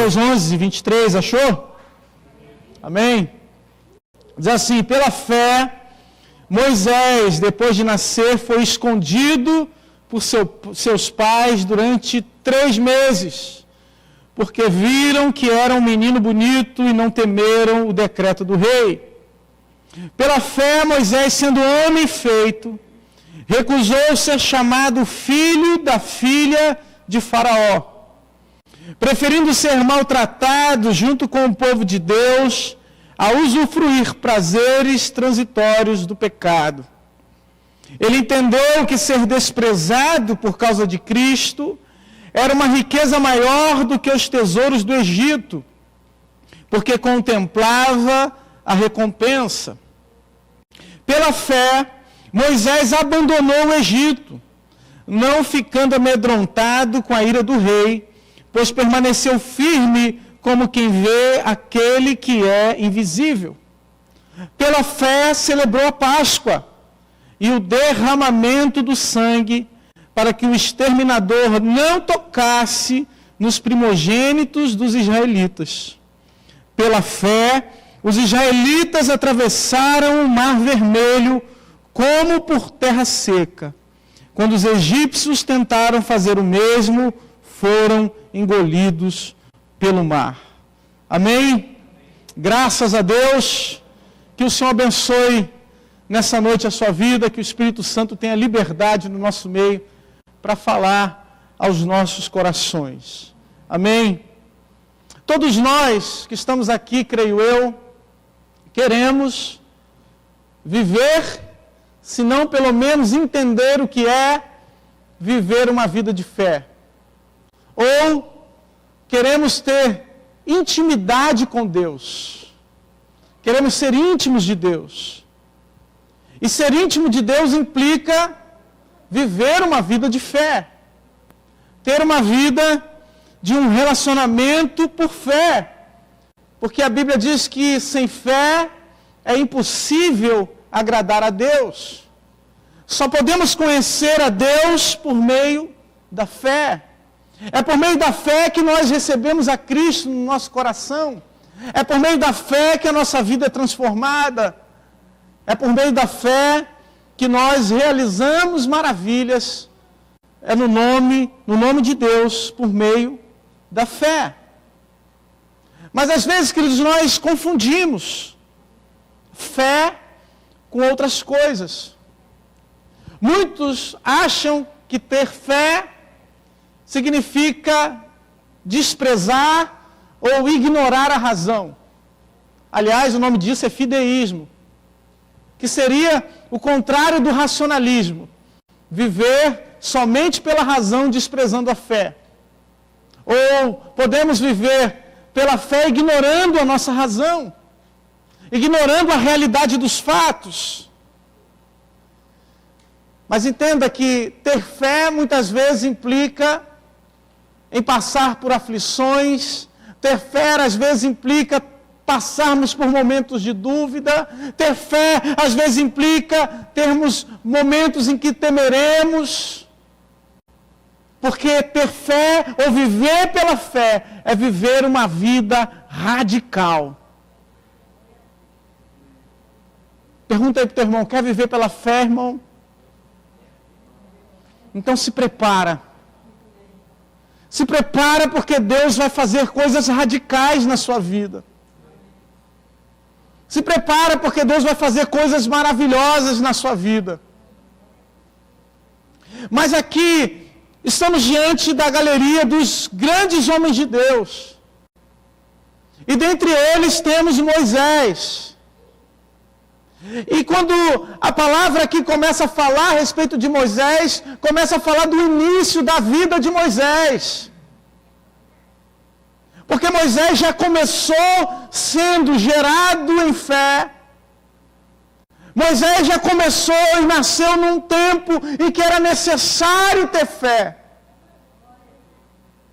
Hebreus 11, 23, achou? Amém? Diz assim: pela fé, Moisés, depois de nascer, foi escondido por seus pais durante 3 meses, porque viram que era um menino bonito e não temeram o decreto do rei. Pela fé, Moisés, sendo homem feito, recusou ser chamado filho da filha de Faraó, preferindo ser maltratado junto com o povo de Deus, a usufruir prazeres transitórios do pecado. Ele entendeu que ser desprezado por causa de Cristo era uma riqueza maior do que os tesouros do Egito, porque contemplava a recompensa. Pela fé, Moisés abandonou o Egito, não ficando amedrontado com a ira do rei, pois permaneceu firme como quem vê aquele que é invisível. Pela fé, celebrou a Páscoa e o derramamento do sangue, para que o exterminador não tocasse nos primogênitos dos israelitas. Pela fé, os israelitas atravessaram o Mar Vermelho como por terra seca. Quando os egípcios tentaram fazer o mesmo, foram engolidos pelo mar. Amém? Graças a Deus, que o Senhor abençoe nessa noite a sua vida, que o Espírito Santo tenha liberdade no nosso meio para falar aos nossos corações. Amém? Todos nós que estamos aqui, creio eu, queremos viver, se não pelo menos entender o que é viver uma vida de fé. Ou queremos ter intimidade com Deus. Queremos ser íntimos de Deus. E ser íntimo de Deus implica viver uma vida de fé. Ter uma vida de um relacionamento por fé. Porque a Bíblia diz que sem fé é impossível agradar a Deus. Só podemos conhecer a Deus por meio da fé. É por meio da fé que nós recebemos a Cristo no nosso coração. É por meio da fé que a nossa vida é transformada. É por meio da fé que nós realizamos maravilhas. É no nome de Deus, por meio da fé. Mas às vezes, queridos, nós confundimos fé com outras coisas. Muitos acham que ter fé significa desprezar ou ignorar a razão. Aliás, o nome disso é fideísmo, que seria o contrário do racionalismo. Viver somente pela razão, desprezando a fé. Ou podemos viver pela fé ignorando a nossa razão, ignorando a realidade dos fatos. Mas entenda que ter fé muitas vezes implica em passar por aflições. Ter fé às vezes implica passarmos por momentos de dúvida. Ter fé às vezes implica termos momentos em que temeremos. Porque ter fé ou viver pela fé é viver uma vida radical. Pergunta aí para o teu irmão: quer viver pela fé, irmão? Então se prepara. Se prepara, porque Deus vai fazer coisas radicais na sua vida. Se prepara, porque Deus vai fazer coisas maravilhosas na sua vida. Mas aqui estamos diante da galeria dos grandes homens de Deus. E dentre eles temos Moisés. E quando a palavra aqui começa a falar a respeito de Moisés, começa a falar do início da vida de Moisés. Porque Moisés já começou sendo gerado em fé. Moisés já começou e nasceu num tempo em que era necessário ter fé.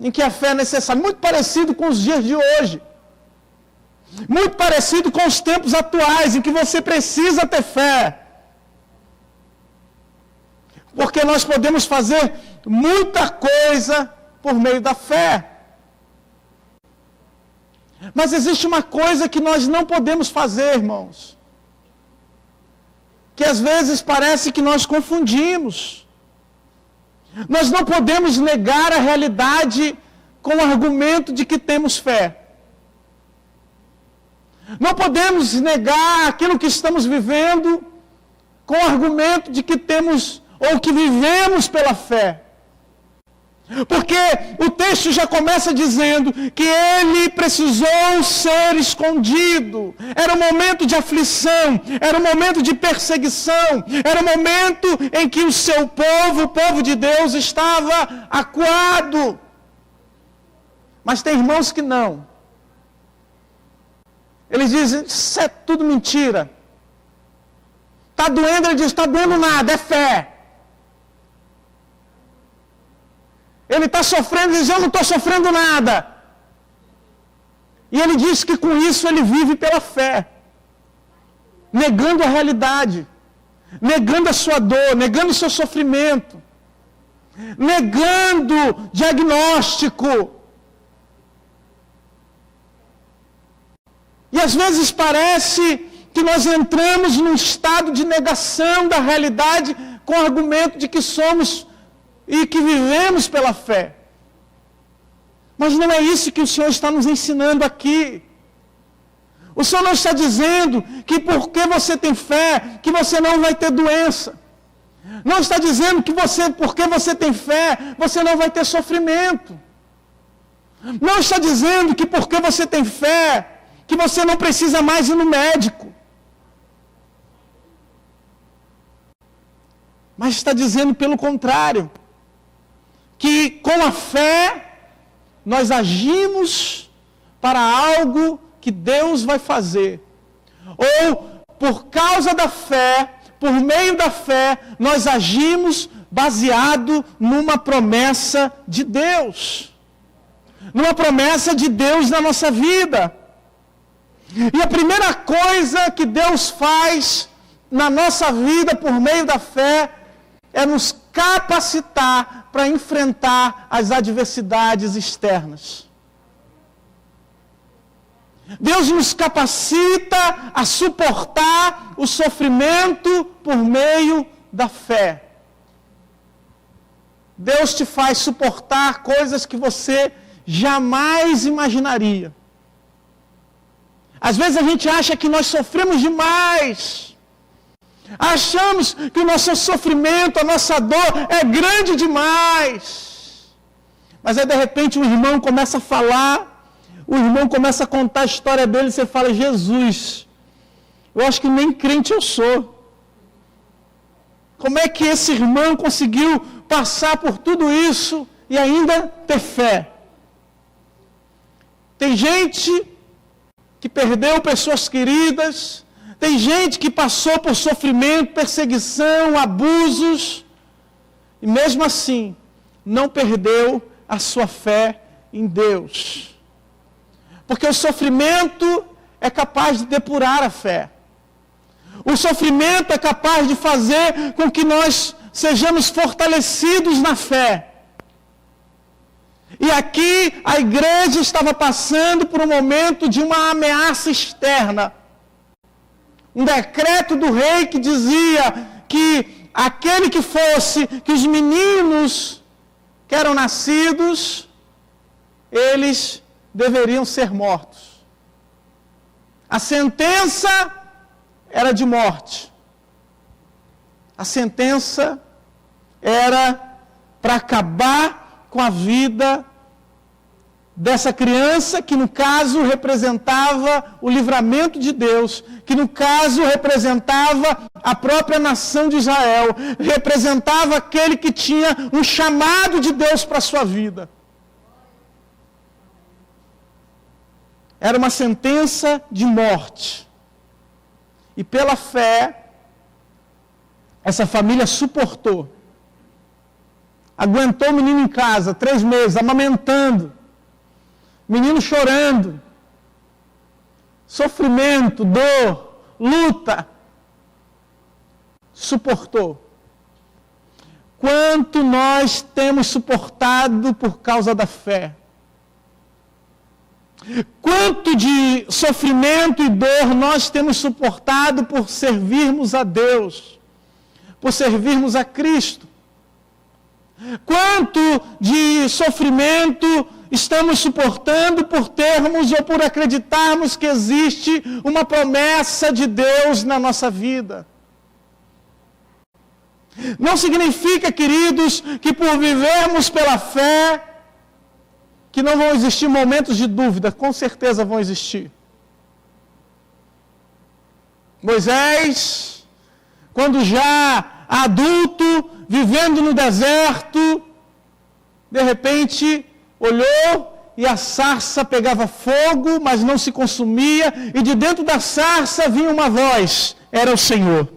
Em que a fé é necessária. Muito parecido com os dias de hoje. Muito parecido com os tempos atuais, em que você precisa ter fé. Porque nós podemos fazer muita coisa por meio da fé. Mas existe uma coisa que nós não podemos fazer, irmãos. Que às vezes parece que nós confundimos. Nós não podemos negar a realidade com o argumento de que temos fé. Não podemos negar aquilo que estamos vivendo com o argumento de que temos ou que vivemos pela fé. Porque o texto já começa dizendo que ele precisou ser escondido. Era um momento de aflição, era um momento de perseguição, era um momento em que o seu povo, o povo de Deus, estava acuado. Mas tem irmãos que não. Eles dizem, isso é tudo mentira. Está doendo, ele diz, está doendo nada, é fé. Ele está sofrendo, ele diz, eu não estou sofrendo nada. E ele diz que com isso ele vive pela fé. Negando a realidade. Negando a sua dor, negando o seu sofrimento. Negando diagnóstico. E às vezes parece que nós entramos num estado de negação da realidade com o argumento de que somos e que vivemos pela fé. Mas não é isso que o Senhor está nos ensinando aqui. O Senhor não está dizendo que porque você tem fé, que você não vai ter doença. Não está dizendo que porque você tem fé, você não vai ter sofrimento. Não está dizendo que porque você tem fé, que você não precisa mais ir no médico. Mas está dizendo pelo contrário, que com a fé nós agimos para algo que Deus vai fazer. Ou por causa da fé, por meio da fé, nós agimos baseado numa promessa de Deus. Numa promessa de Deus na nossa vida. E a primeira coisa que Deus faz na nossa vida por meio da fé é nos capacitar para enfrentar as adversidades externas. Deus nos capacita a suportar o sofrimento por meio da fé. Deus te faz suportar coisas que você jamais imaginaria. Às vezes a gente acha que nós sofremos demais. Achamos que o nosso sofrimento, a nossa dor é grande demais. Mas aí de repente o irmão começa a falar, o irmão começa a contar a história dele e você fala, Jesus, eu acho que nem crente eu sou. Como é que esse irmão conseguiu passar por tudo isso e ainda ter fé? Tem gente que perdeu pessoas queridas, tem gente que passou por sofrimento, perseguição, abusos, e mesmo assim, não perdeu a sua fé em Deus. Porque o sofrimento é capaz de depurar a fé. O sofrimento é capaz de fazer com que nós sejamos fortalecidos na fé. E aqui a igreja estava passando por um momento de uma ameaça externa. Um decreto do rei que dizia que aquele que fosse, que os meninos que eram nascidos, eles deveriam ser mortos. A sentença era de morte. A sentença era para acabar com a vida dessa criança, que no caso representava o livramento de Deus, que no caso representava a própria nação de Israel, representava aquele que tinha um chamado de Deus para a sua vida. Era uma sentença de morte. E pela fé, essa família suportou. Aguentou o menino em casa, 3 meses, amamentando. Menino chorando. Sofrimento, dor, luta. Suportou. Quanto nós temos suportado por causa da fé. Quanto de sofrimento e dor nós temos suportado por servirmos a Deus, por servirmos a Cristo. Quanto de sofrimento estamos suportando por termos ou por acreditarmos que existe uma promessa de Deus na nossa vida. Não significa, queridos, que por vivermos pela fé, que não vão existir momentos de dúvida, com certeza vão existir. Moisés, quando já adulto, vivendo no deserto, de repente olhou e a sarça pegava fogo, mas não se consumia, e de dentro da sarça vinha uma voz, era o Senhor.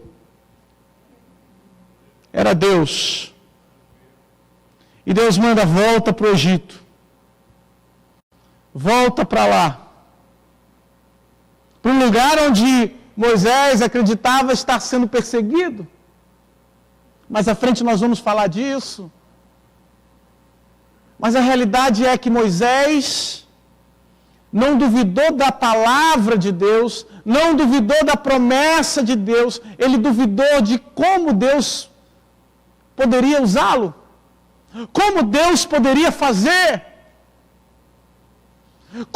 Era Deus. E Deus manda, volta para o Egito. Volta para lá. Para um lugar onde Moisés acreditava estar sendo perseguido. Mais à frente nós vamos falar disso. Mas a realidade é que Moisés não duvidou da palavra de Deus, não duvidou da promessa de Deus, ele duvidou de como Deus poderia usá-lo, como Deus poderia fazer.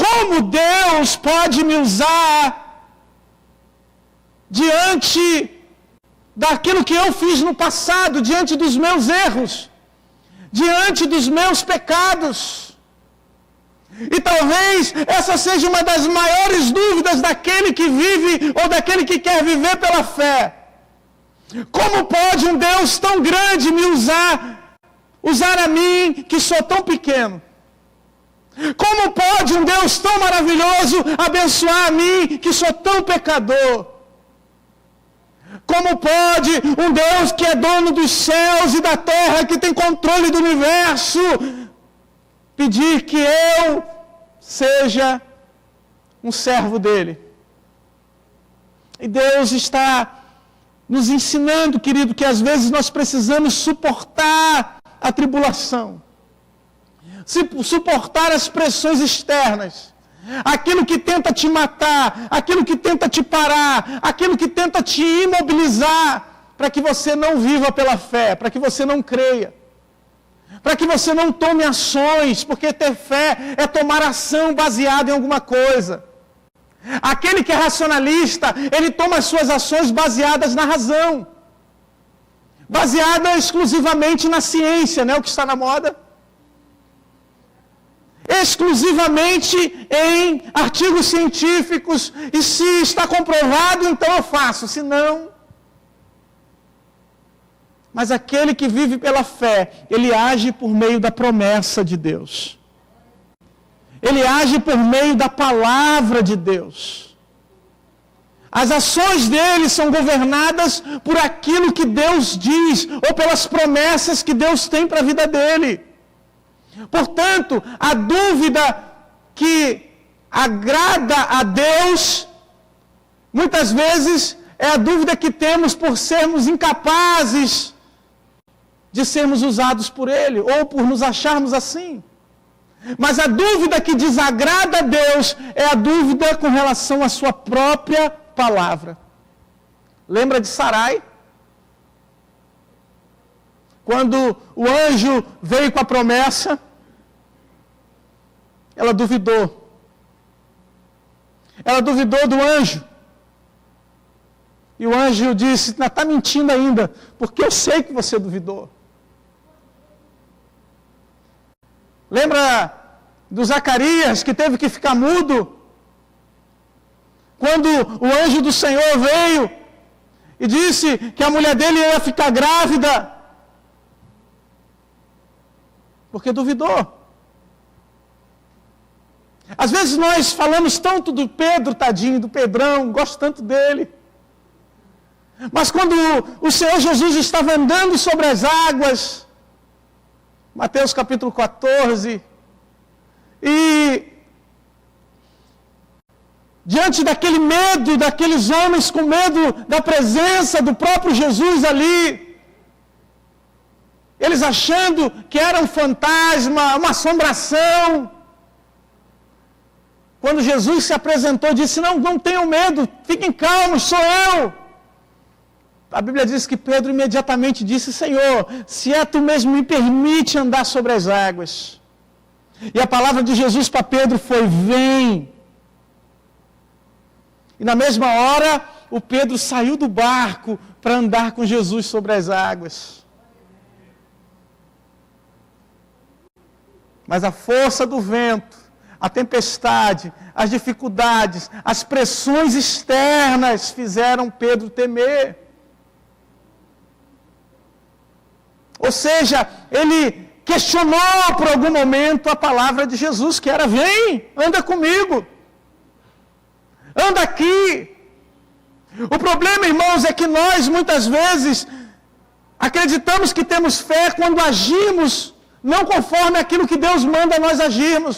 Como Deus pode me usar diante daquilo que eu fiz no passado, diante dos meus erros, diante dos meus pecados? E talvez essa seja uma das maiores dúvidas daquele que vive ou daquele que quer viver pela fé. Como pode um Deus tão grande me usar a mim que sou tão pequeno? Como pode um Deus tão maravilhoso abençoar a mim que sou tão pecador? Como pode um Deus que é dono dos céus e da terra, que tem controle do universo, pedir que eu seja um servo dele? E Deus está nos ensinando, querido, que às vezes nós precisamos suportar a tribulação, suportar as pressões externas, aquilo que tenta te matar, aquilo que tenta te parar, aquilo que tenta te imobilizar, para que você não viva pela fé, para que você não creia, para que você não tome ações, porque ter fé é tomar ação baseada em alguma coisa. Aquele que é racionalista, ele toma as suas ações baseadas na razão, baseada exclusivamente na ciência, né, o que está na moda. Exclusivamente em artigos científicos, e se está comprovado, então eu faço, se não. Mas aquele que vive pela fé, ele age por meio da promessa de Deus. Ele age por meio da palavra de Deus. As ações dele são governadas por aquilo que Deus diz, ou pelas promessas que Deus tem para a vida dele. Portanto, a dúvida que agrada a Deus, muitas vezes é a dúvida que temos por sermos incapazes de sermos usados por Ele, ou por nos acharmos assim. Mas a dúvida que desagrada a Deus é a dúvida com relação à sua própria palavra. Lembra de Sarai? Quando o anjo veio com a promessa, ela duvidou. Ela duvidou do anjo. E o anjo disse, está mentindo ainda, porque eu sei que você duvidou. Lembra do Zacarias, que teve que ficar mudo? Quando o anjo do Senhor veio e disse que a mulher dele ia ficar grávida, porque duvidou. Às vezes nós falamos tanto do Pedro, tadinho, do Pedrão, gosto tanto dele. Mas quando o Senhor Jesus estava andando sobre as águas, Mateus capítulo 14, e diante daquele medo, daqueles homens com medo da presença do próprio Jesus ali, eles achando que era um fantasma, uma assombração, quando Jesus se apresentou, disse: não tenham medo, fiquem calmos, sou eu. A Bíblia diz que Pedro imediatamente disse: Senhor, se é tu mesmo, me permite andar sobre as águas. E a palavra de Jesus para Pedro foi: vem. E na mesma hora, o Pedro saiu do barco para andar com Jesus sobre as águas. Mas a força do vento, a tempestade, as dificuldades, as pressões externas fizeram Pedro temer. Ou seja, ele questionou por algum momento a palavra de Jesus, que era: vem, anda comigo, anda aqui. O problema, irmãos, é que nós muitas vezes acreditamos que temos fé quando agimos não conforme aquilo que Deus manda nós agirmos.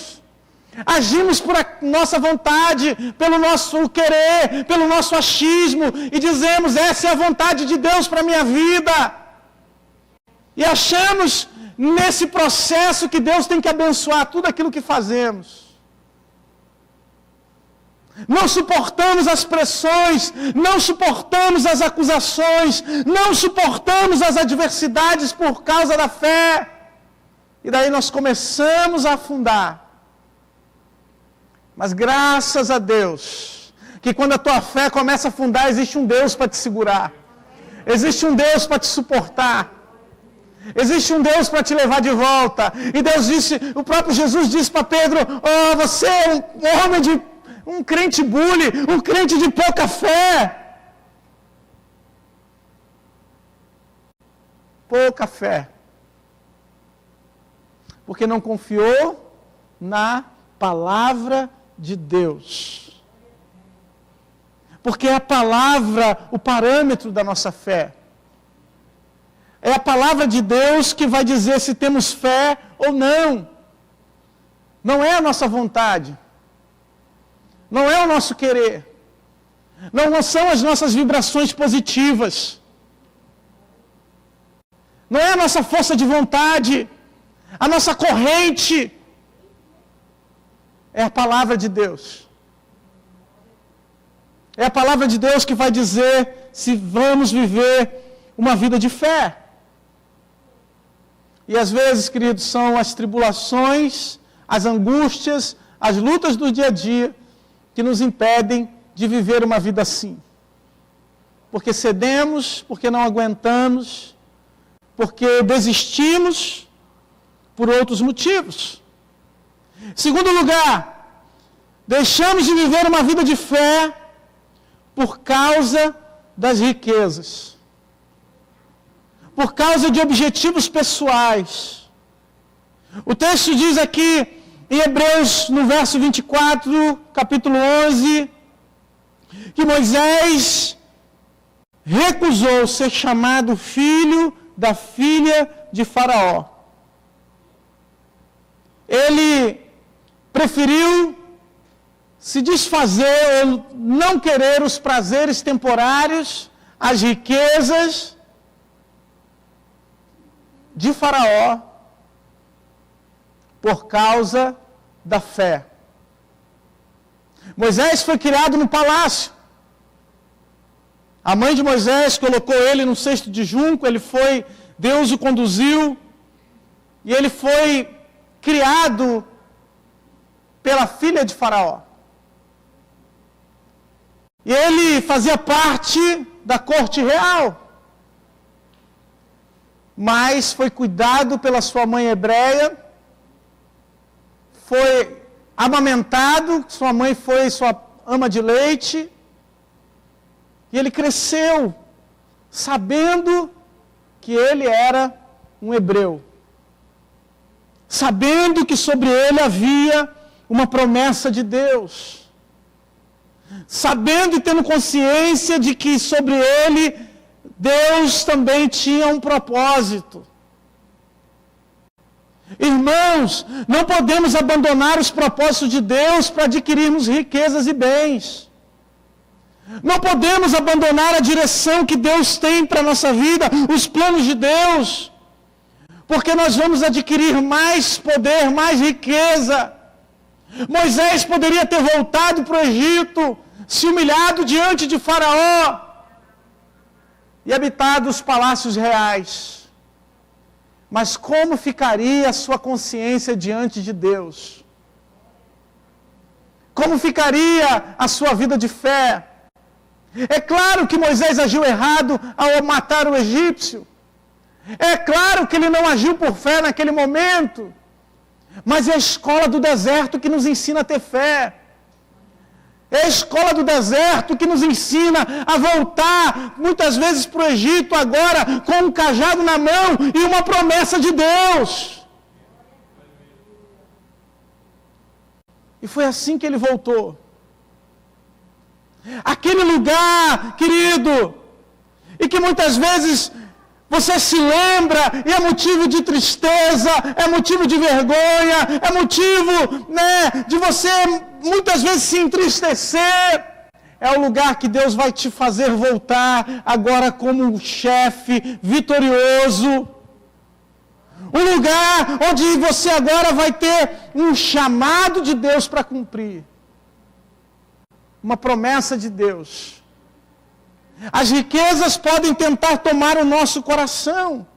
Agimos por nossa vontade, pelo nosso querer, pelo nosso achismo, e dizemos: essa é a vontade de Deus para a minha vida. E achamos nesse processo que Deus tem que abençoar tudo aquilo que fazemos. Não suportamos as pressões, não suportamos as acusações, não suportamos as adversidades por causa da fé. E daí nós começamos a afundar. Mas graças a Deus, que quando a tua fé começa a afundar, existe um Deus para te segurar. Existe um Deus para te suportar. Existe um Deus para te levar de volta. E Deus disse, o próprio Jesus disse para Pedro: oh, você é um homem de um crente bule, um crente de pouca fé. Pouca fé. Porque não confiou na palavra de Deus. Porque é a palavra o parâmetro da nossa fé. É a palavra de Deus que vai dizer se temos fé ou não. Não é a nossa vontade. Não é o nosso querer. Não são as nossas vibrações positivas. Não é a nossa força de vontade. A nossa corrente. É a palavra de Deus. É a palavra de Deus que vai dizer se vamos viver uma vida de fé. E às vezes, queridos, são as tribulações, as angústias, as lutas do dia a dia que nos impedem de viver uma vida assim. Porque cedemos, porque não aguentamos, porque desistimos por outros motivos. Segundo lugar, deixamos de viver uma vida de fé por causa das riquezas. Por causa de objetivos pessoais. O texto diz aqui, em Hebreus, no verso 24, capítulo 11, que Moisés recusou ser chamado filho da filha de Faraó. Ele preferiu se desfazer ou não querer os prazeres temporários, as riquezas de Faraó, por causa da fé. Moisés foi criado no palácio. A mãe de Moisés colocou ele num cesto de junco, Deus o conduziu, e ele foi criado pela filha de Faraó. E ele fazia parte da corte real. Mas foi cuidado pela sua mãe hebreia, foi amamentado, sua mãe foi sua ama de leite, e ele cresceu sabendo que ele era um hebreu, sabendo que sobre ele havia uma promessa de Deus, sabendo e tendo consciência de que sobre ele Deus também tinha um propósito. Irmãos, não podemos abandonar os propósitos de Deus para adquirirmos riquezas e bens. Não podemos abandonar a direção que Deus tem para a nossa vida, os planos de Deus, porque nós vamos adquirir mais poder, mais riqueza, Moisés poderia ter voltado para o Egito, se humilhado diante de Faraó e habitado os palácios reais. Mas como ficaria a sua consciência diante de Deus? Como ficaria a sua vida de fé? É claro que Moisés agiu errado ao matar o egípcio. É claro que ele não agiu por fé naquele momento. Mas é a escola do deserto que nos ensina a ter fé. É a escola do deserto que nos ensina a voltar, muitas vezes, para o Egito agora, com um cajado na mão e uma promessa de Deus. E foi assim que ele voltou. Aquele lugar, querido, e que muitas vezes você se lembra e é motivo de tristeza, é motivo de vergonha, é motivo, de você muitas vezes se entristecer. É o lugar que Deus vai te fazer voltar agora como um chefe vitorioso. Um lugar onde você agora vai ter um chamado de Deus para cumprir. Uma promessa de Deus. As riquezas podem tentar tomar o nosso coração.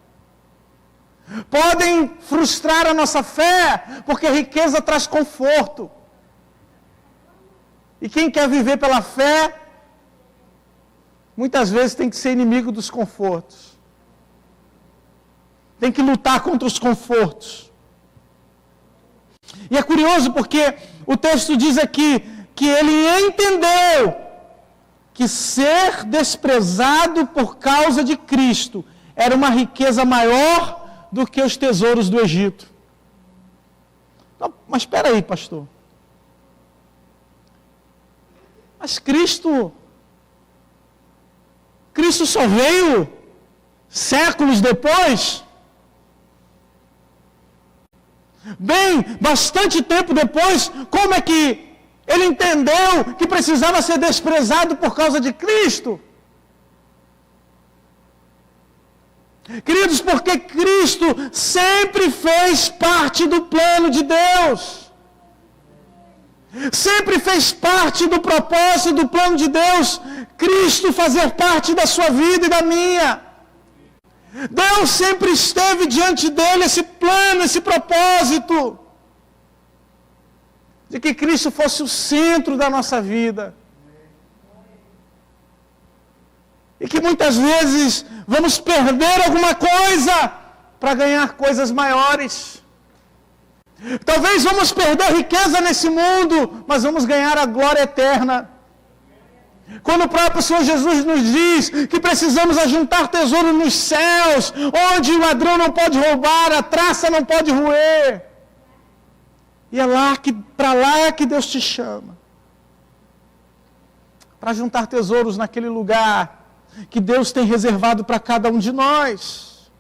Podem frustrar a nossa fé, porque a riqueza traz conforto. E quem quer viver pela fé, muitas vezes tem que ser inimigo dos confortos. Tem que lutar contra os confortos. E é curioso porque o texto diz aqui que ele entendeu que ser desprezado por causa de Cristo era uma riqueza maior do que os tesouros do Egito. Então, mas espera aí, pastor. Mas Cristo só veio séculos depois? Bem, bastante tempo depois, como é que ele entendeu que precisava ser desprezado por causa de Cristo? Queridos, porque Cristo sempre fez parte do plano de Deus. Sempre fez parte do propósito do plano de Deus. Cristo fazer parte da sua vida e da minha. Deus sempre esteve diante dele esse plano, esse propósito. De que Cristo fosse o centro da nossa vida. E que muitas vezes vamos perder alguma coisa para ganhar coisas maiores. Talvez vamos perder riqueza nesse mundo, mas vamos ganhar a glória eterna. Quando o próprio Senhor Jesus nos diz que precisamos ajuntar tesouro nos céus, onde o ladrão não pode roubar, a traça não pode roer. E é lá para lá é que Deus te chama. Para juntar tesouros naquele lugar que Deus tem reservado para cada um de nós.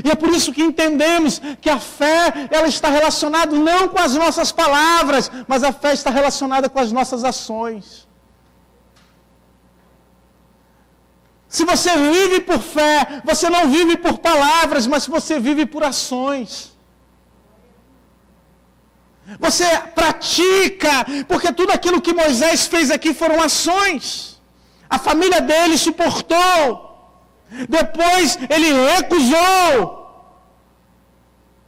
E é por isso que entendemos que a fé, ela está relacionada não com as nossas palavras, mas a fé está relacionada com as nossas ações. Se você vive por fé, você não vive por palavras, mas você vive por ações. Você pratica, porque tudo aquilo que Moisés fez aqui foram ações. A família dele suportou. Depois ele recusou.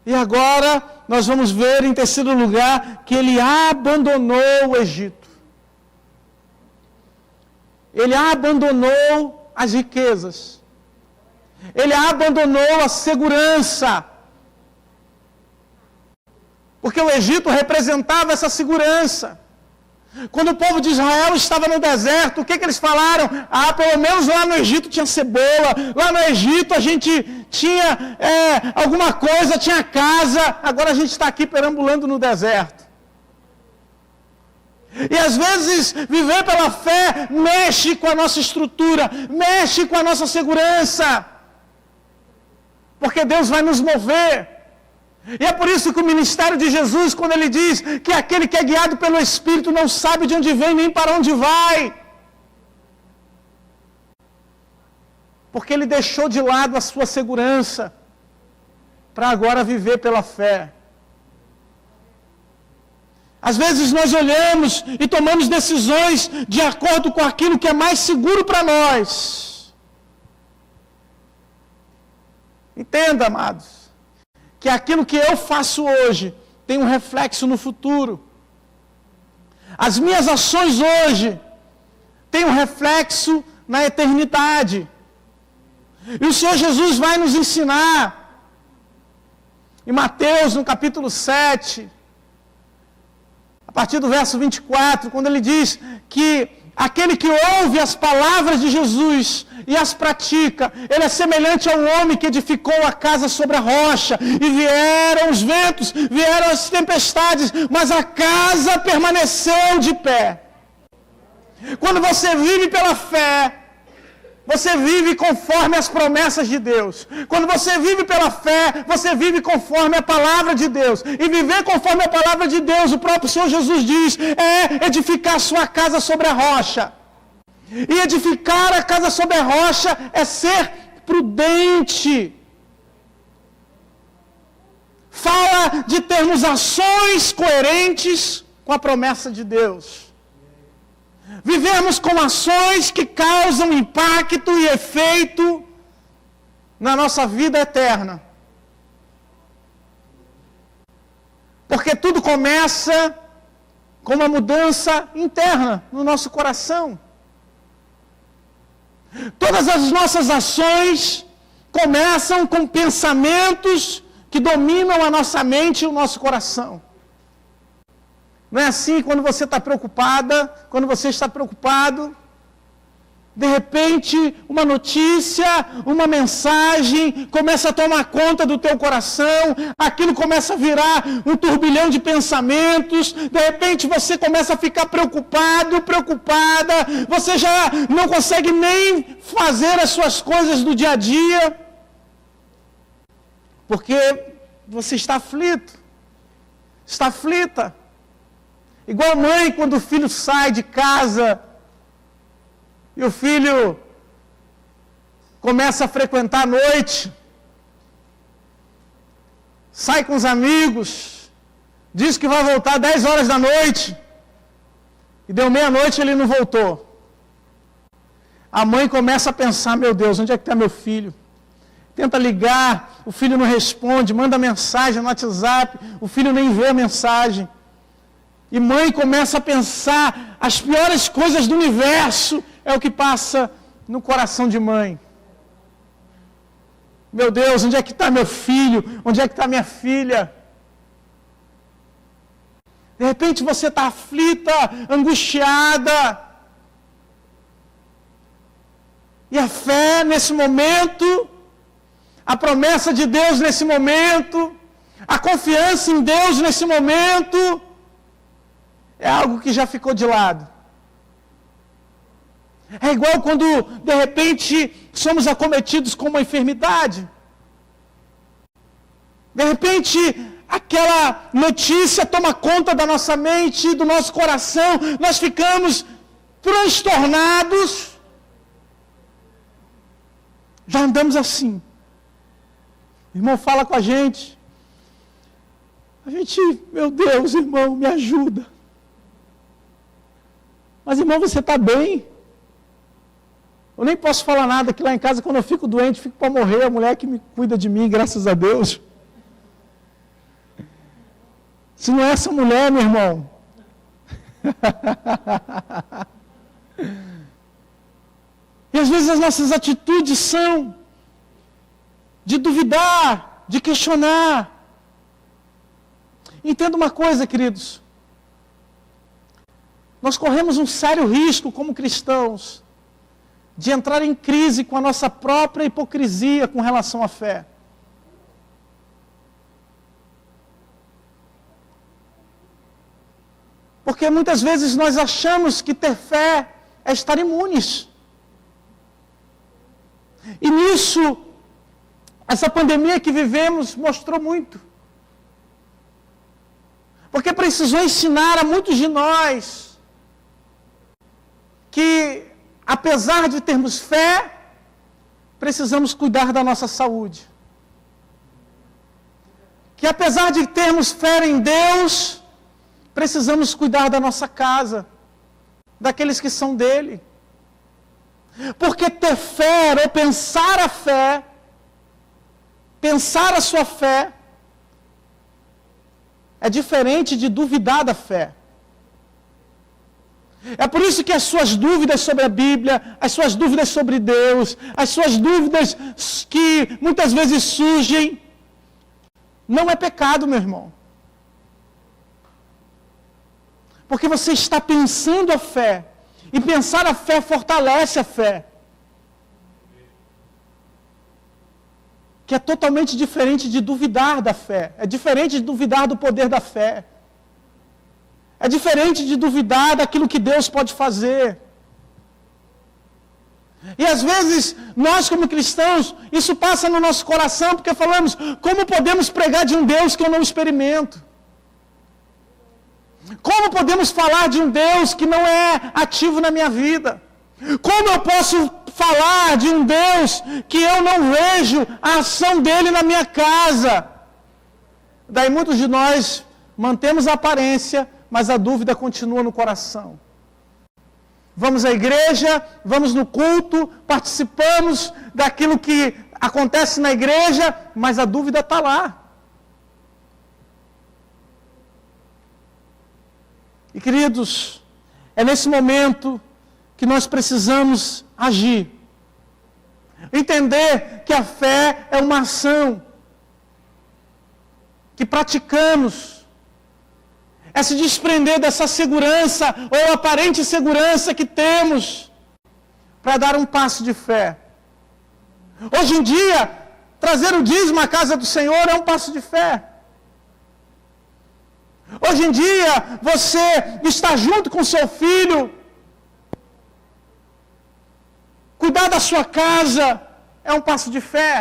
E agora nós vamos ver em terceiro lugar que ele abandonou o Egito. Ele abandonou as riquezas. Ele abandonou a segurança. Porque o Egito representava essa segurança. Quando o povo de Israel estava no deserto, o que eles falaram? Pelo menos lá no Egito tinha cebola, lá no Egito a gente tinha alguma coisa, tinha casa, agora a gente está aqui perambulando no deserto. E às vezes viver pela fé mexe com a nossa estrutura, mexe com a nossa segurança, porque Deus vai nos mover. E é por isso que o ministério de Jesus, quando ele diz que aquele que é guiado pelo Espírito não sabe de onde vem nem para onde vai. Porque ele deixou de lado a sua segurança para agora viver pela fé. Às vezes nós olhamos e tomamos decisões de acordo com aquilo que é mais seguro para nós. Entenda, amados, que aquilo que eu faço hoje tem um reflexo no futuro. As minhas ações hoje têm um reflexo na eternidade. E o Senhor Jesus vai nos ensinar, em Mateus, no capítulo 7, a partir do verso 24, quando ele diz que aquele que ouve as palavras de Jesus e as pratica, ele é semelhante a um homem que edificou a casa sobre a rocha, e vieram os ventos, vieram as tempestades, mas a casa permaneceu de pé. Quando você vive pela fé, você vive conforme as promessas de Deus. Quando você vive pela fé, você vive conforme a palavra de Deus. E viver conforme a palavra de Deus, o próprio Senhor Jesus diz, é edificar sua casa sobre a rocha. E edificar a casa sobre a rocha é ser prudente. Fala de termos ações coerentes com a promessa de Deus. Vivemos com ações que causam impacto e efeito na nossa vida eterna. Porque tudo começa com uma mudança interna no nosso coração. Todas as nossas ações começam com pensamentos que dominam a nossa mente e o nosso coração. Não é assim quando você está preocupada, quando você está preocupado, de repente uma notícia, uma mensagem começa a tomar conta do teu coração, aquilo começa a virar um turbilhão de pensamentos, de repente você começa a ficar preocupado, preocupada, você já não consegue nem fazer as suas coisas do dia a dia, porque você está aflito, está aflita. Igual mãe, quando o filho sai de casa e o filho começa a frequentar a noite, sai com os amigos, diz que vai voltar 10 horas da noite, e deu meia-noite e ele não voltou. A mãe começa a pensar, meu Deus, onde é que está meu filho? Tenta ligar, o filho não responde, manda mensagem no WhatsApp, o filho nem vê a mensagem. E mãe começa a pensar as piores coisas do universo, é o que passa no coração de mãe. Meu Deus, onde é que está meu filho? Onde é que está minha filha? De repente você está aflita, angustiada. E a fé nesse momento, a promessa de Deus nesse momento, a confiança em Deus nesse momento, é algo que já ficou de lado. É igual quando, de repente, somos acometidos com uma enfermidade. De repente, aquela notícia toma conta da nossa mente, do nosso coração, nós ficamos transtornados. Já andamos assim. O irmão fala com a gente, meu Deus, irmão, me ajuda. Mas, irmão, você está bem? Eu nem posso falar nada, que lá em casa, quando eu fico doente, fico para morrer, a mulher que me cuida de mim, graças a Deus. Se não é essa mulher, meu irmão. E às vezes as nossas atitudes são de duvidar, de questionar. Entenda uma coisa, queridos. Nós corremos um sério risco como cristãos de entrar em crise com a nossa própria hipocrisia com relação à fé. Porque muitas vezes nós achamos que ter fé é estar imunes. E nisso, essa pandemia que vivemos mostrou muito. Porque precisou ensinar a muitos de nós que, apesar de termos fé, precisamos cuidar da nossa saúde. Que apesar de termos fé em Deus, precisamos cuidar da nossa casa, daqueles que são dele. Porque ter fé, ou pensar a fé, pensar a sua fé, é diferente de duvidar da fé. É por isso que as suas dúvidas sobre a Bíblia, as suas dúvidas sobre Deus, as suas dúvidas que muitas vezes surgem, não é pecado, meu irmão. Porque você está pensando a fé, e pensar a fé fortalece a fé. Que é totalmente diferente de duvidar da fé. É diferente de duvidar do poder da fé. É diferente de duvidar daquilo que Deus pode fazer. E às vezes, nós como cristãos, isso passa no nosso coração, porque falamos, como podemos pregar de um Deus que eu não experimento? Como podemos falar de um Deus que não é ativo na minha vida? Como eu posso falar de um Deus que eu não vejo a ação dele na minha casa? Daí muitos de nós mantemos a aparência, mas a dúvida continua no coração. Vamos à igreja, vamos no culto, participamos daquilo que acontece na igreja, mas a dúvida está lá. E queridos, é nesse momento que nós precisamos agir. Entender que a fé é uma ação que praticamos. É se desprender dessa segurança ou aparente segurança que temos para dar um passo de fé. Hoje em dia, trazer o dízimo à casa do Senhor é um passo de fé. Hoje em dia, você está junto com seu filho, cuidar da sua casa é um passo de fé.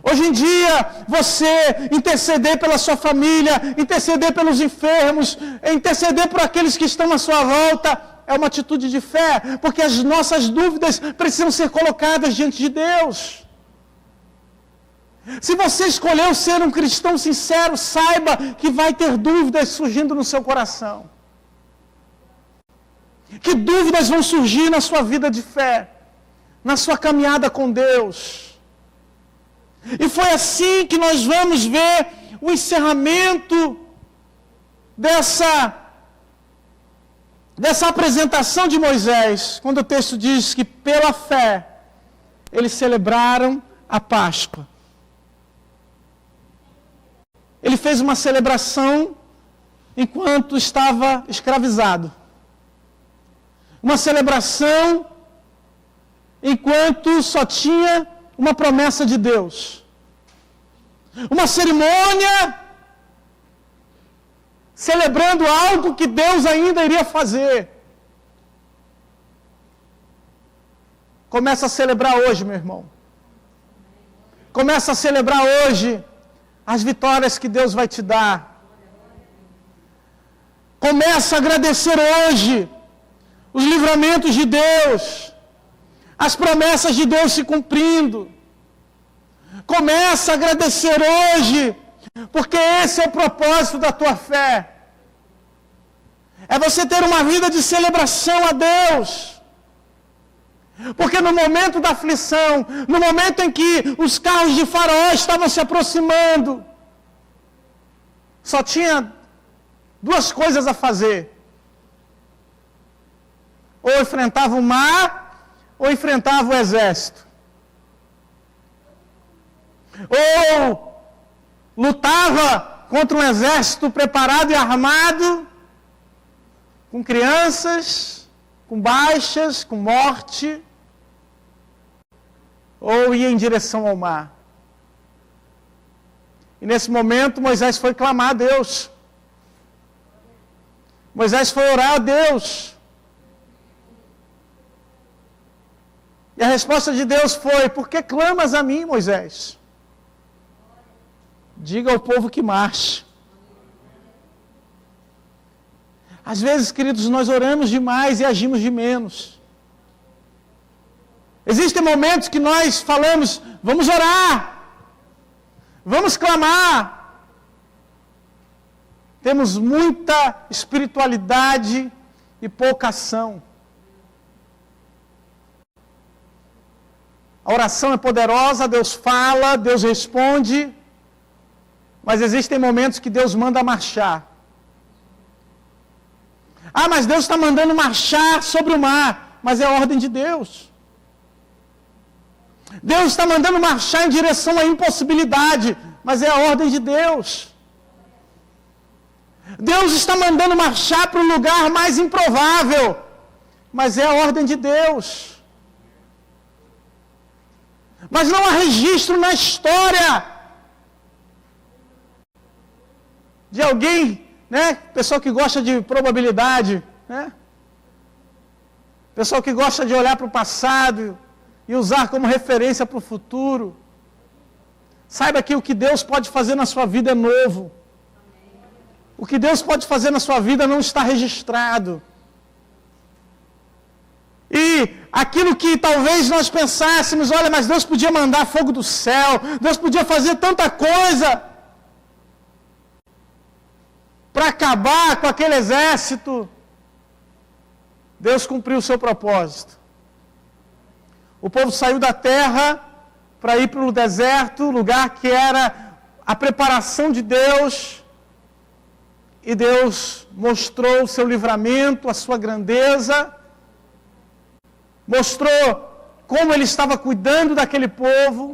Hoje em dia, você interceder pela sua família, interceder pelos enfermos, interceder por aqueles que estão à sua volta, é uma atitude de fé, porque as nossas dúvidas precisam ser colocadas diante de Deus. Se você escolheu ser um cristão sincero, saiba que vai ter dúvidas surgindo no seu coração. Que dúvidas vão surgir na sua vida de fé, na sua caminhada com Deus. E foi assim que nós vamos ver o encerramento dessa apresentação de Moisés, quando o texto diz que pela fé eles celebraram a Páscoa. Ele fez uma celebração enquanto estava escravizado. Uma celebração enquanto só tinha uma promessa de Deus. Uma cerimônia celebrando algo que Deus ainda iria fazer. Começa a celebrar hoje, meu irmão. Começa a celebrar hoje as vitórias que Deus vai te dar. Começa a agradecer hoje os livramentos de Deus, as promessas de Deus se cumprindo. Começa a agradecer hoje, porque esse é o propósito da tua fé. É você ter uma vida de celebração a Deus. Porque no momento da aflição, no momento em que os carros de Faraó estavam se aproximando, só tinha duas coisas a fazer. Ou enfrentava o mar, ou enfrentava o exército. Ou lutava contra um exército preparado e armado, com crianças, com baixas, com morte, ou ia em direção ao mar. E nesse momento Moisés foi clamar a Deus. Moisés foi orar a Deus. E a resposta de Deus foi: por que clamas a mim, Moisés? Diga ao povo que marche. Às vezes, queridos, nós oramos demais e agimos de menos. Existem momentos que nós falamos: vamos orar, vamos clamar. temos muita espiritualidade e pouca ação. A oração é poderosa, Deus fala, Deus responde, mas existem momentos que Deus manda marchar. Ah, mas Deus está mandando marchar sobre o mar, mas é a ordem de Deus. Deus está mandando marchar em direção à impossibilidade, mas é a ordem de Deus. Deus está mandando marchar para um lugar mais improvável, mas é a ordem de Deus. Mas não há registro na história de alguém, né? Pessoal que gosta de probabilidade, né? Pessoal que gosta de olhar para o passado e usar como referência para o futuro. Saiba que o que Deus pode fazer na sua vida é novo. O que Deus pode fazer na sua vida não está registrado. E aquilo que talvez nós pensássemos, olha, mas Deus podia mandar fogo do céu, Deus podia fazer tanta coisa para acabar com aquele exército. Deus cumpriu o seu propósito. O povo saiu da terra para ir para o deserto, lugar que era a preparação de Deus, e Deus mostrou o seu livramento, a sua grandeza, mostrou como Ele estava cuidando daquele povo,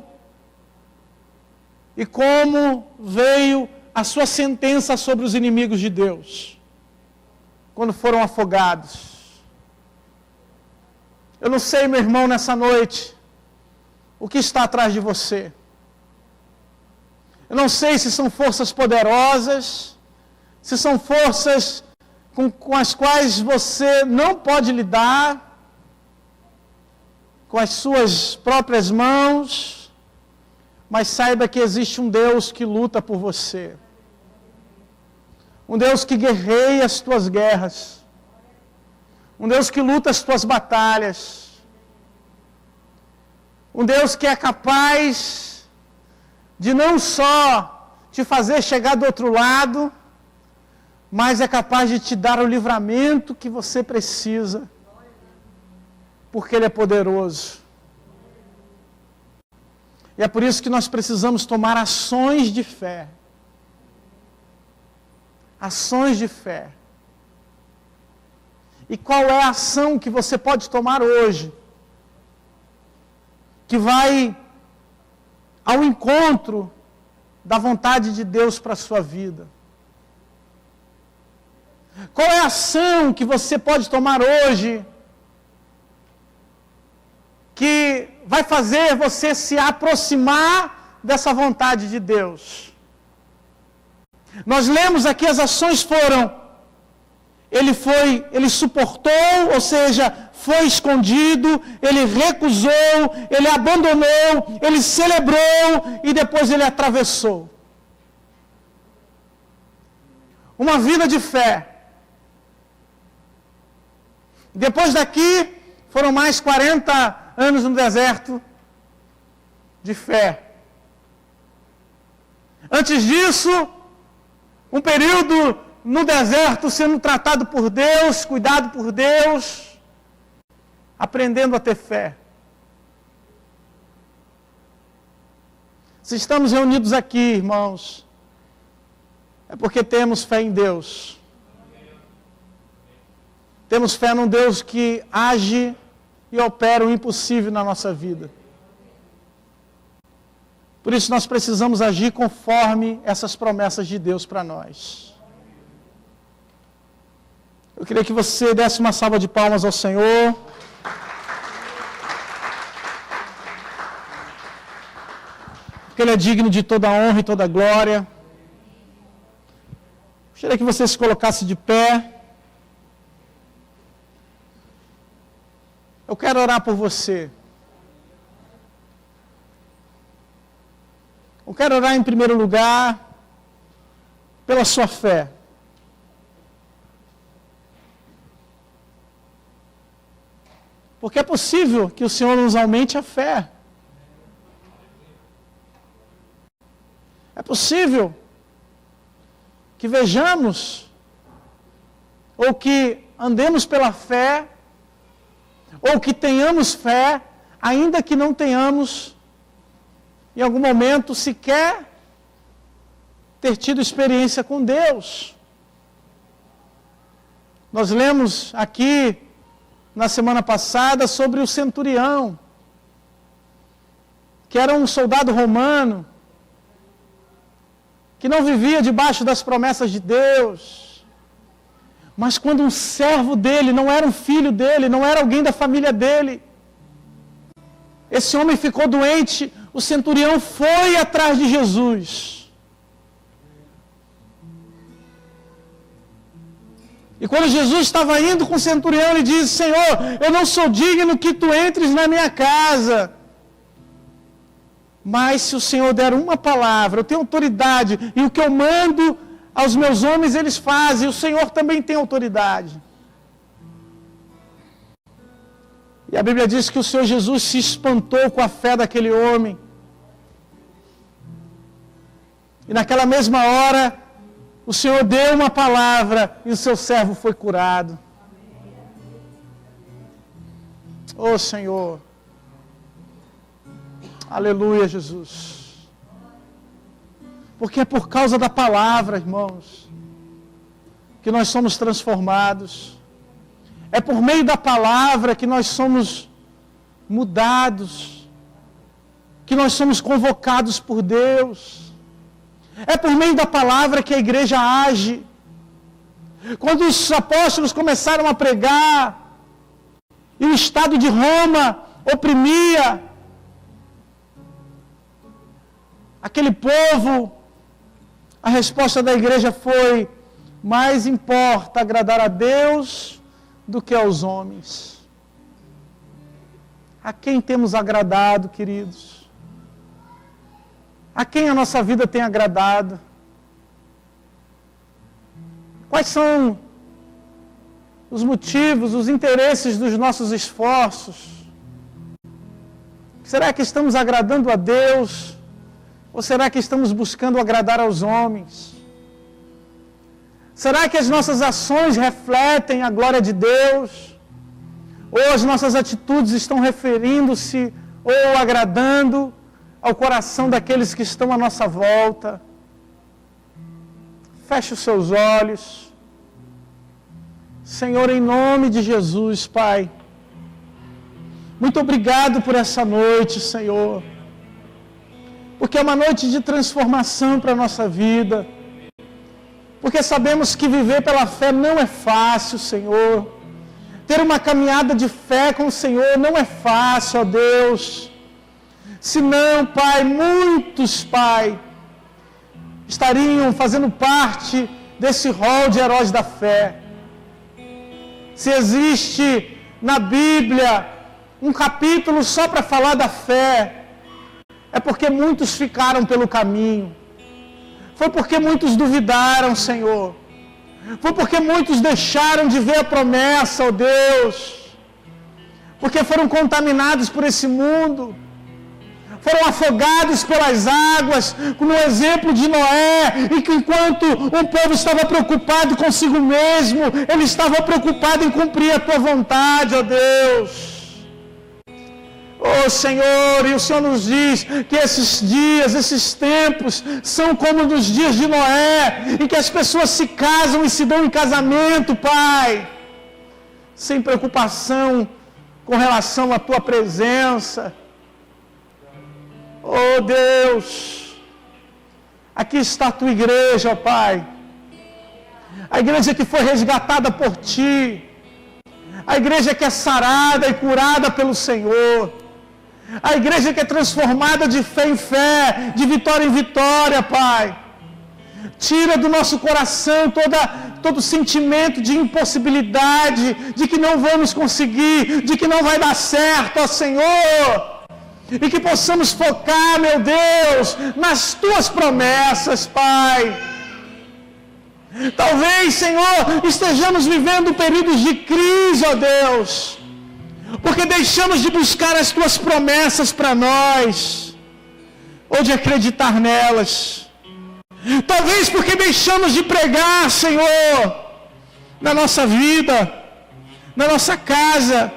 e como veio a sua sentença sobre os inimigos de Deus, quando foram afogados. Eu não sei, meu irmão, nessa noite, o que está atrás de você. Eu não sei se são forças poderosas, se são forças com as quais você não pode lidar, com as suas próprias mãos, mas saiba que existe um Deus que luta por você. Um Deus que guerreia as tuas guerras. Um Deus que luta as tuas batalhas. Um Deus que é capaz de não só te fazer chegar do outro lado, mas é capaz de te dar o livramento que você precisa, porque Ele é poderoso. E é por isso que nós precisamos tomar ações de fé. Ações de fé. E qual é a ação que você pode tomar hoje, que vai ao encontro da vontade de Deus para a sua vida? Qual é a ação que você pode tomar hoje, que vai fazer você se aproximar dessa vontade de Deus? Nós lemos aqui, as ações foram: ele suportou, ou seja, foi escondido, ele recusou, ele abandonou, ele celebrou e depois ele atravessou. Uma vida de fé. Depois daqui, foram mais 40 anos no deserto de fé. Antes disso, um período no deserto sendo tratado por Deus, cuidado por Deus, aprendendo a ter fé. Se estamos reunidos aqui, irmãos, é porque temos fé em Deus. Temos fé num Deus que age e opera o impossível na nossa vida. Por isso nós precisamos agir conforme essas promessas de Deus para nós. Eu queria que você desse uma salva de palmas ao Senhor. Porque Ele é digno de toda a honra e toda a glória. Gostaria que você se colocasse de pé. Eu quero orar por você. Eu quero orar em primeiro lugar pela sua fé. Porque é possível que o Senhor nos aumente a fé. É possível que vejamos, ou que andemos pela fé, ou que tenhamos fé, ainda que não tenhamos, em algum momento, sequer ter tido experiência com Deus. Nós lemos aqui, na semana passada, sobre o centurião, que era um soldado romano, que não vivia debaixo das promessas de Deus, mas quando um servo dele, não era um filho dele, não era alguém da família dele, esse homem ficou doente, o centurião foi atrás de Jesus. E quando Jesus estava indo com o centurião, ele disse: Senhor, eu não sou digno que tu entres na minha casa, mas se o Senhor der uma palavra, eu tenho autoridade, e o que eu mando aos meus homens eles fazem, o Senhor também tem autoridade. E a Bíblia diz que o Senhor Jesus se espantou com a fé daquele homem. E naquela mesma hora, o Senhor deu uma palavra e o seu servo foi curado. Oh Senhor, aleluia, Jesus. Porque é por causa da palavra, irmãos, que nós somos transformados. É por meio da palavra que nós somos mudados, que nós somos convocados por Deus. É por meio da palavra que a igreja age. Quando os apóstolos começaram a pregar, e o Estado de Roma oprimia aquele povo, a resposta da igreja foi: mais importa agradar a Deus do que aos homens. A quem temos agradado, queridos? A quem a nossa vida tem agradado? Quais são os motivos, os interesses dos nossos esforços? Será que estamos agradando a Deus? Ou será que estamos buscando agradar aos homens? Será que as nossas ações refletem a glória de Deus? Ou as nossas atitudes estão referindo-se ou agradando ao coração daqueles que estão à nossa volta? Feche os seus olhos. Senhor, em nome de Jesus, Pai, muito obrigado por essa noite, Senhor, porque é uma noite de transformação para a nossa vida, porque sabemos que viver pela fé não é fácil, Senhor, ter uma caminhada de fé com o Senhor não é fácil, ó Deus. Senão, Pai, muitos, Pai, estariam fazendo parte desse rol de heróis da fé. Se existe na Bíblia um capítulo só para falar da fé, é porque muitos ficaram pelo caminho. Foi porque muitos duvidaram, Senhor. Foi porque muitos deixaram de ver a promessa, ó Deus. Porque foram contaminados por esse mundo. Foram afogados pelas águas, no exemplo de Noé, e que enquanto um povo estava preocupado consigo mesmo, ele estava preocupado em cumprir a tua vontade, ó Deus. Oh Senhor, e o Senhor nos diz que esses dias, esses tempos, são como nos dias de Noé, em que as pessoas se casam e se dão em casamento, Pai, sem preocupação com relação à tua presença. Oh Deus, aqui está a tua igreja, ó Pai, a igreja que foi resgatada por Ti, a igreja que é sarada e curada pelo Senhor, a igreja que é transformada de fé em fé, de vitória em vitória, Pai. Tira do nosso coração todo sentimento de impossibilidade, de que não vamos conseguir, de que não vai dar certo, ó Senhor. E que possamos focar, meu Deus, nas Tuas promessas, Pai. Talvez, Senhor, estejamos vivendo períodos de crise, ó Deus, porque deixamos de buscar as Tuas promessas para nós, ou de acreditar nelas. Talvez porque deixamos de pregar, Senhor, na nossa vida, na nossa casa,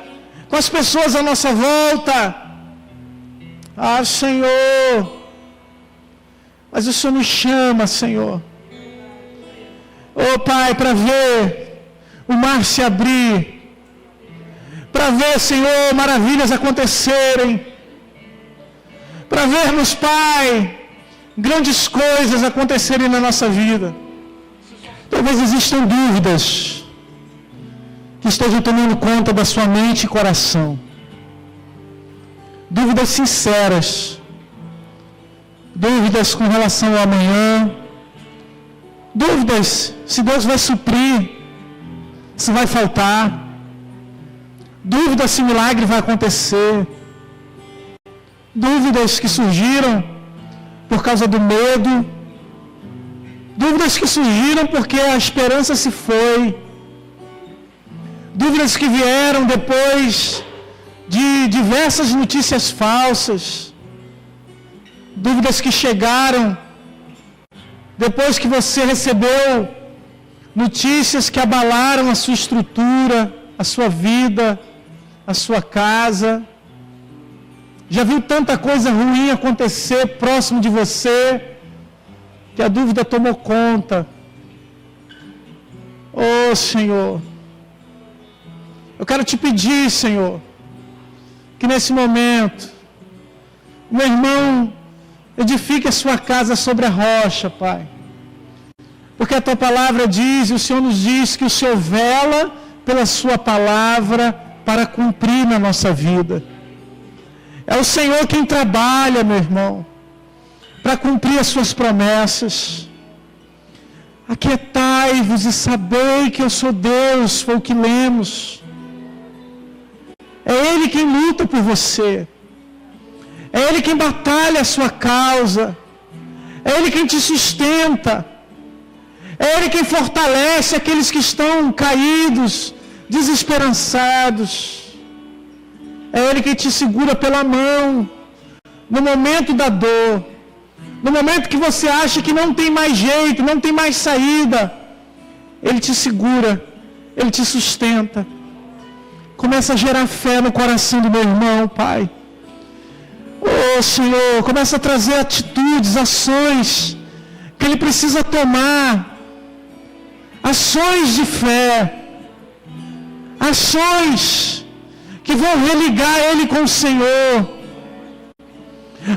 com as pessoas à nossa volta. Ah, Senhor, mas o Senhor nos chama, Senhor. Oh, Pai, para ver o mar se abrir, para ver, Senhor, maravilhas acontecerem, para vermos, Pai, grandes coisas acontecerem na nossa vida. Talvez existam dúvidas que estejam tomando conta da sua mente e coração. Dúvidas sinceras. Dúvidas com relação ao amanhã. Dúvidas se Deus vai suprir, se vai faltar. Dúvidas se milagre vai acontecer. Dúvidas que surgiram por causa do medo. Dúvidas que surgiram porque a esperança se foi. Dúvidas que vieram depois de diversas notícias falsas. Dúvidas que chegaram depois que você recebeu notícias que abalaram a sua estrutura, a sua vida, a sua casa. Já viu tanta coisa ruim acontecer próximo de você, que a dúvida tomou conta. Oh, Senhor, eu quero te pedir, Senhor, que nesse momento, meu irmão, edifique a sua casa sobre a rocha, Pai. Porque a tua palavra diz, e o Senhor nos diz, que o Senhor vela pela sua palavra para cumprir na nossa vida. É o Senhor quem trabalha, meu irmão, para cumprir as suas promessas. Aquietai-vos e sabei que eu sou Deus, foi o que lemos. É Ele quem luta por você. É Ele quem batalha a sua causa. É Ele quem te sustenta. É Ele quem fortalece aqueles que estão caídos, desesperançados. É Ele quem te segura pela mão no momento da dor. No momento que você acha que não tem mais jeito, não tem mais saída. Ele te segura, Ele te sustenta. Começa a gerar fé no coração do meu irmão, Pai. Oh, Senhor, começa a trazer atitudes, ações que ele precisa tomar. Ações de fé. Ações que vão religar ele com o Senhor.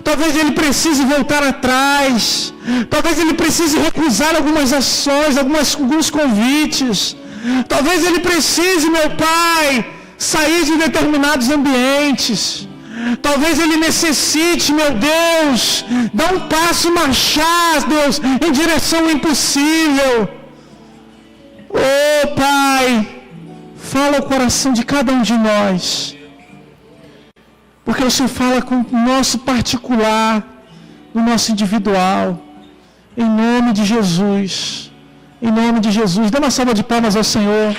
Talvez ele precise voltar atrás. Talvez ele precise recusar algumas ações, alguns convites. Talvez ele precise, meu Pai, sair de determinados ambientes. Talvez ele necessite, meu Deus, dar um passo, marchar, Deus, em direção ao impossível. Oh, Pai, fala o coração de cada um de nós. Porque o Senhor fala com o nosso particular, no nosso individual. Em nome de Jesus. Em nome de Jesus. Dê uma salva de palmas ao Senhor.